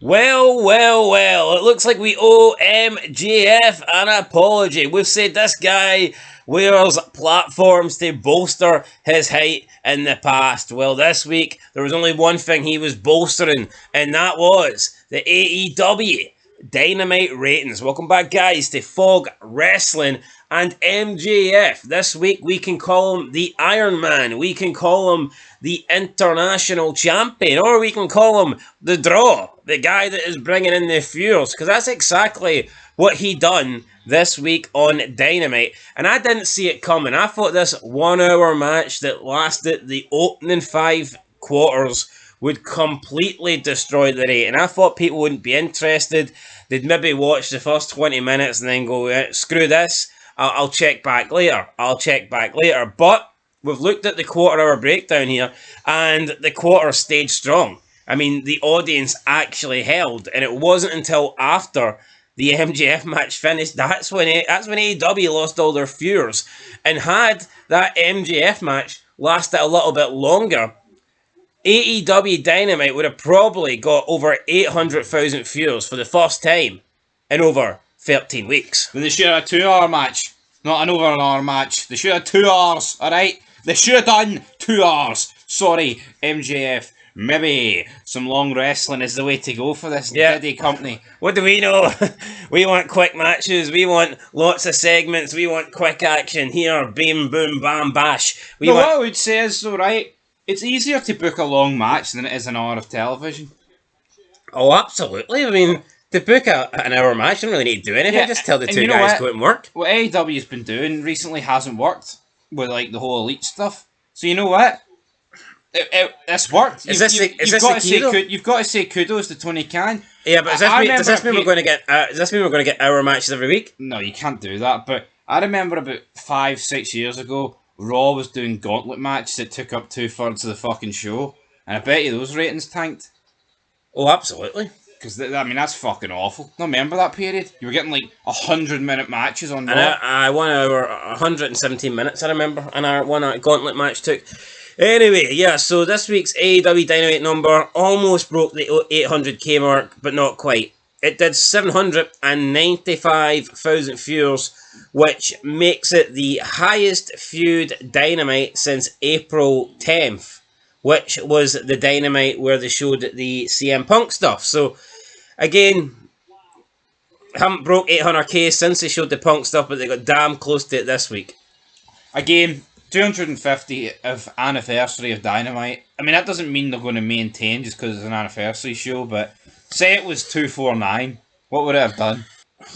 Well, it looks like we owe MJF an apology. We've said this guy wears platforms to bolster his height in the past. Well, this week, there was only one thing he was bolstering, and that was the AEW Dynamite ratings. Welcome back, guys, to Fog Wrestling and MJF. This week, we can call him the Iron Man. We can call him the International Champion. Or we can call him the Draw. The guy that is bringing in the fuels. Because that's exactly what he done this week on Dynamite. And I didn't see it coming. I thought this 1 hour match that lasted the opening 5 quarters would completely destroy the rate. And I thought people wouldn't be interested. They'd maybe watch the first 20 minutes and then go, screw this. I'll check back later. But we've looked at the quarter-hour breakdown here, and the quarter stayed strong. I mean, the audience actually held, and it wasn't until after the MJF match finished that's when AEW lost all their viewers. And had that MJF match lasted a little bit longer, AEW Dynamite would have probably got over 800,000 viewers for the first time in over 13 weeks. But they should have a 2 hour match, not an over an hour match. They should have 2 hours, alright? They should have done 2 hours. Sorry, MJF. Maybe some long wrestling is the way to go for this Diddy company. What do we know? We want quick matches. We want lots of segments. We want quick action. Here, beam, boom, bam, bash. What I would say is, alright, it's easier to book a long match than it is an hour of television. Oh, absolutely. I mean, to book an hour match, you don't really need to do anything. Just tell the two guys to go out and work. What AEW's been doing recently hasn't worked with like the whole elite stuff. So you know what? It's worked. You've got to say kudos to Tony Khan. Yeah, but does this mean we're going to get hour matches every week? No, you can't do that. But I remember about 5-6 years ago, Raw was doing gauntlet matches that took up 2/3 of the fucking show, and I bet you those ratings tanked. Oh, absolutely. Because that's fucking awful. No, remember that period? You were getting like 100-minute matches on Raw. And I 1 hour, 117 minutes. I remember, and our 1 hour gauntlet match took. Anyway, yeah, so this week's AEW Dynamite number almost broke the 800k mark, but not quite. It did 795,000 viewers, which makes it the highest viewed Dynamite since April 10th, which was the Dynamite where they showed the CM Punk stuff. So, again, haven't broke 800k since they showed the Punk stuff, but they got damn close to it this week. Again, 250th anniversary of Dynamite. I mean, that doesn't mean they're going to maintain just because it's an anniversary show, but say it was 249, what would it have done?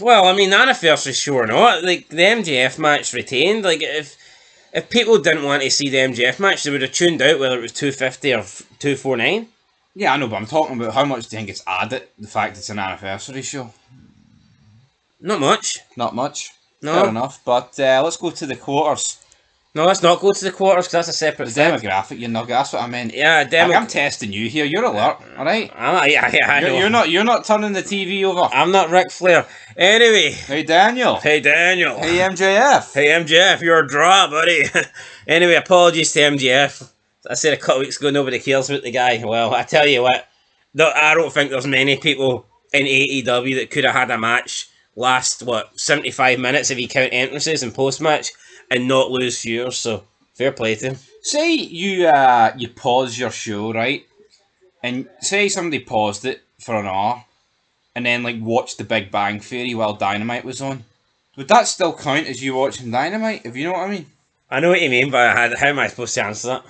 Well, I mean, the anniversary show or not, like, the MJF match retained. Like, if people didn't want to see the MJF match, they would have tuned out whether it was 250 or 249. Yeah, I know, but I'm talking about how much do you think it's added, the fact it's an anniversary show? Not much. Not much? No. Fair enough, but let's go to the quarters. No, let's not go to the quarters, because that's a separate thing. Demographic, you nugget, that's what I meant. Yeah, I'm testing you here, you're alert, alright? I know. You're not turning the TV over. I'm not Ric Flair. Anyway. Hey, Daniel. Hey, MJF. Hey, MJF, you're a draw, buddy. Anyway, apologies to MJF. I said a couple weeks ago, nobody cares about the guy. Well, I tell you what, I don't think there's many people in AEW that could have had a match last, 75 minutes if you count entrances and post-match, and not lose viewers, so fair play to him. Say you pause your show, right? And say somebody paused it for an hour and then like watched the Big Bang Theory while Dynamite was on. Would that still count as you watching Dynamite, if you know what I mean? I know what you mean, but how am I supposed to answer that?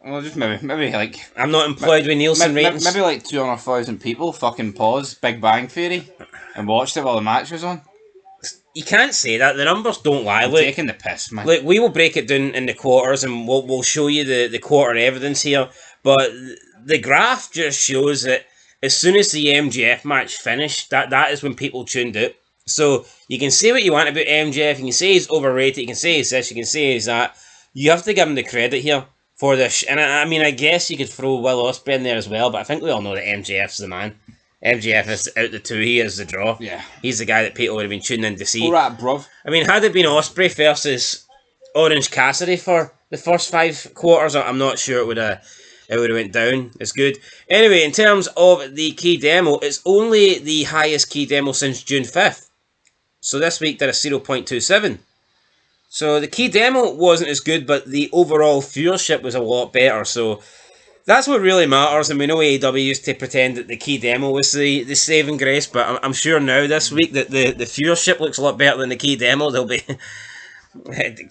Well, just maybe like... I'm not employed with Nielsen ratings. Maybe like 200,000 people fucking paused Big Bang Theory and watched it while the match was on. You can't say that. The numbers don't lie. I'm taking the piss, man. Look, we will break it down in the quarters and we'll show you the quarter evidence here. But the graph just shows that as soon as the MJF match finished, that is when people tuned out. So you can say what you want about MJF. You can say he's overrated. You can say he's this. You can say he's that. You have to give him the credit here for this. And I mean, I guess you could throw Will Ospreay in there as well. But I think we all know that MJF's the man. MJF is out the two. He is the draw. Yeah. He's the guy that people would have been tuning in to see. Alright, bruv. I mean, had it been Ospreay versus Orange Cassidy for the first 5 quarters, I'm not sure it would have it would have went down as good. Anyway, in terms of the key demo, it's only the highest key demo since June 5th. So this week did a 0.27. So the key demo wasn't as good, but the overall viewership was a lot better. So that's what really matters. And we know AEW used to pretend that the key demo was the saving grace, but I'm sure now this week that the viewership looks a lot better than the key demo. They'll be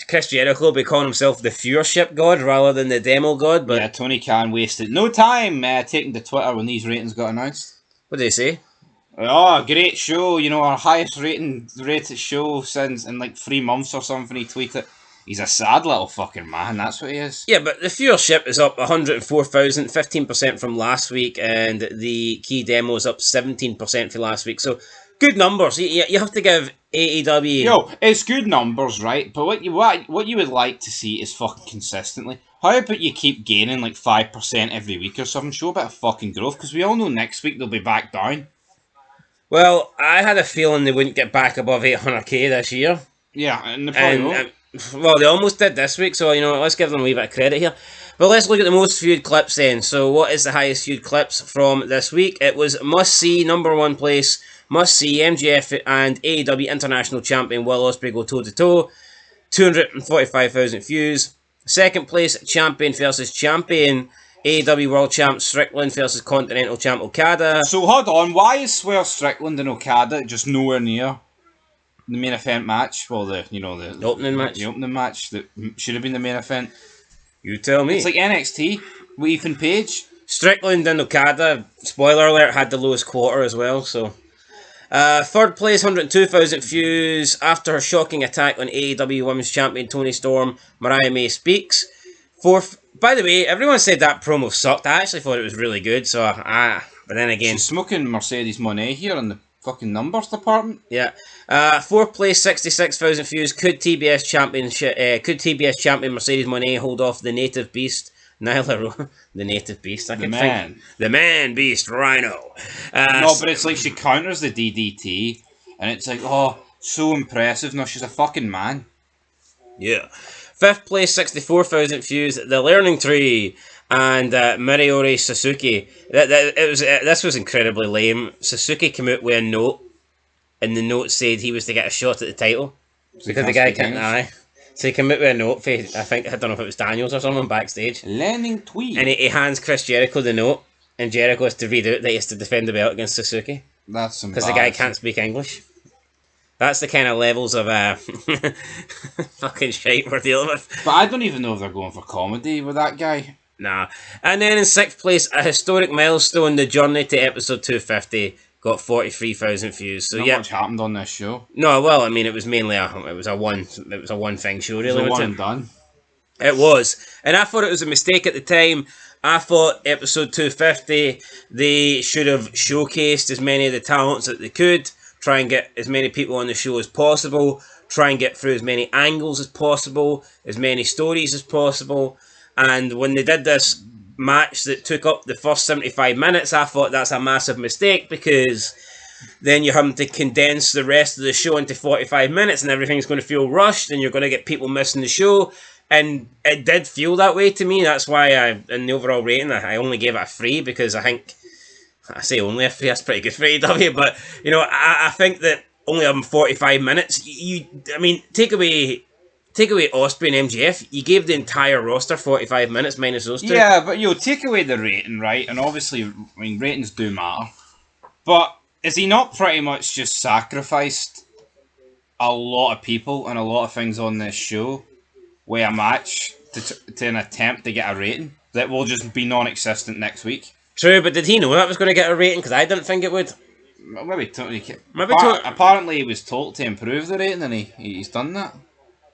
Chris Jericho will be calling himself the viewership god rather than the demo god. But yeah, Tony Khan wasted no time taking to Twitter when these ratings got announced. What did he say? Oh, great show! You know, our highest rated show since in like 3 months or something. He tweeted. He's a sad little fucking man. That's what he is. Yeah, but the viewership is up 104,000, 15% from last week, and the key demo is up 17% for last week. So good numbers. You have to give AEW. Yo, it's good numbers, right? But what you would like to see is fucking consistently. How about you keep gaining like 5% every week or something? Show a bit of fucking growth, because we all know next week they'll be back down. Well, I had a feeling they wouldn't get back above 800k this year. Yeah, and they probably won't. Well, they almost did this week, so let's give them a wee bit of credit here. But let's look at the most viewed clips then. So, what is the highest viewed clips from this week? It was must see, number one place, must see MJF and AEW International Champion Will Ospreay go toe to toe, 245,000 views. Second place, Champion versus Champion, AEW World Champ Strickland versus Continental Champ Okada. So hold on, why is Swerve Strickland and Okada just nowhere near the main event match? Well, the opening match. The opening match that should have been the main event. You tell me. It's like NXT with Ethan Page. Strickland and Okada, spoiler alert, had the lowest quarter as well. So, third place, 102,000 views after her shocking attack on AEW Women's Champion Toni Storm. Mariah May speaks. Fourth. By the way, everyone said that promo sucked. I actually thought it was really good. So, but then again, she's smoking Mercedes Moné here in the fucking numbers department. Yeah. Fourth place, 66,000 views. Could TBS champion Mercedes Moné hold off the native beast Nyla? The native beast. The man beast Rhino. No, but it's like she counters the DDT, and it's like, oh, so impressive. No, she's a fucking man. Yeah. Fifth place, 64,000 views. The Learning Tree and Miriori Suzuki. This was incredibly lame. Suzuki came out with a note, and the note said he was to get a shot at the title because the guy can't. So he came out with a note for, I don't know if it was Daniels or someone backstage. Learning Tweed. And he hands Chris Jericho the note, and Jericho has to read out that he has to defend the belt against Suzuki. That's because the guy can't speak English. That's the kind of levels of fucking shite we're dealing with. But I don't even know if they're going for comedy with that guy. Nah. And then in sixth place, a historic milestone, the journey to episode 250 got 43,000 views. So not much happened on this show. No, well, I mean, it was mainly a one thing show, really. It was a one and done. It was, and I thought it was a mistake at the time. I thought episode 250 they should have showcased as many of the talents that they could. Try and get as many people on the show as possible. Try and get through as many angles as possible, as many stories as possible. And when they did this match that took up the first 75 minutes, I thought that's a massive mistake because then you're having to condense the rest of the show into 45 minutes and everything's going to feel rushed and you're going to get people missing the show. And it did feel that way to me. That's why in the overall rating, I only gave it a 3 because I think, I say only a 3, that's pretty good for AEW, but I think that only having 45 minutes, take away Ospreay and MJF, you gave the entire roster 45 minutes minus those two. Yeah, but take away the rating, right? And obviously, ratings do matter. But is he not pretty much just sacrificed a lot of people and a lot of things on this show with a match to an attempt to get a rating that will just be non-existent next week? True, but did he know that was going to get a rating? Because I didn't think it would. Apparently he was told to improve the rating and he's done that.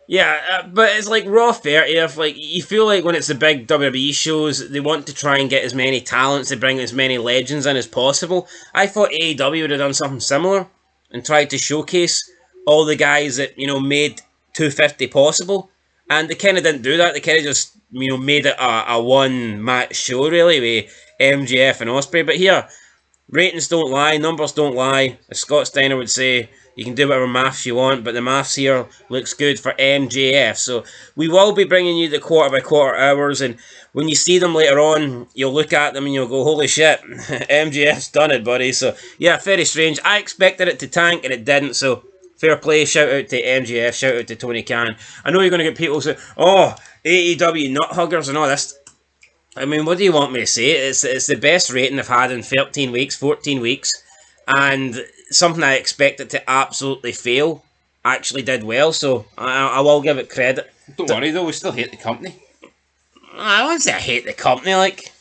Yeah, but it's like Raw 30. If you feel like when it's the big WWE shows, they want to try and get as many talents, to bring as many legends in as possible. I thought AEW would have done something similar and tried to showcase all the guys that made 250 possible, and they kind of didn't do that. They kind of just made it a one match show really with MJF and Ospreay. But here, Ratings don't lie, numbers don't lie. As Scott Steiner would say, you can do whatever maths you want, but the maths here looks good for MJF. So we will be bringing you the quarter by quarter hours, and when you see them later on, you'll look at them and you'll go, holy shit, MJF's done it, buddy. So yeah, very strange. I expected it to tank and it didn't, so fair play. Shout out to MJF, shout out to Tony Khan. I know you're going to get people say, oh, AEW nut huggers and all this. I mean, what do you want me to say? It's the best rating I've had in 13 weeks, 14 weeks, and something I expected to absolutely fail actually did well, so I will give it credit. Don't worry though, we still hate the company. I won't say I hate the company, like.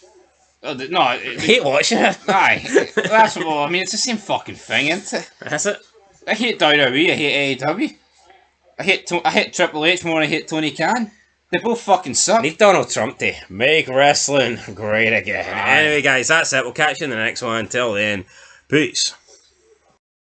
No, I hate watching it. Aye, that's what I mean. It's the same fucking thing, isn't it? That's it. I hate WWE, I hate AEW. I hate Triple H more than I hate Tony Khan. They both fucking suck. Need Donald Trump to make wrestling great again. Aye. Anyway, guys, that's it. We'll catch you in the next one. Until then, peace.